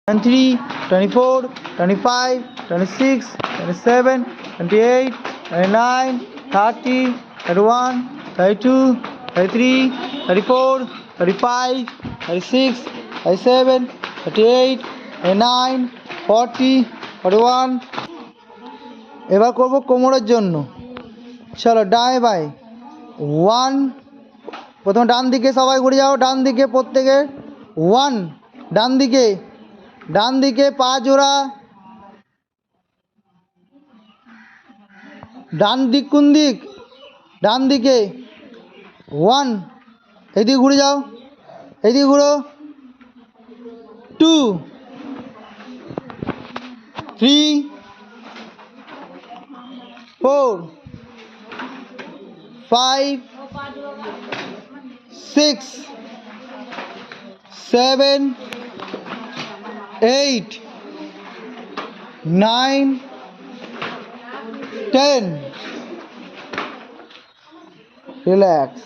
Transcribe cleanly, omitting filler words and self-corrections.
23, 24, 25, 26, 27, 28, 29, 30, 31, 32, 33, 34, 35, 36, 37, 38, 39, 40, 41। এবার করবো কোমরের জন্য। চলো ডানে বাঁয়ে 1, প্রথমে ডান দিকে সবাই ঘুরে যাও, ডান দিকে প্রত্যেকের 1, ডান দিকে পা জোড়া, ডান দিক কোন দিক, ডান দিকে 1, এদিকে ঘুরে যাও, এদিকে ঘুরো, 2, 3, 4, 5, 6, 7, 8, 9, 10. রিল্যাক্স।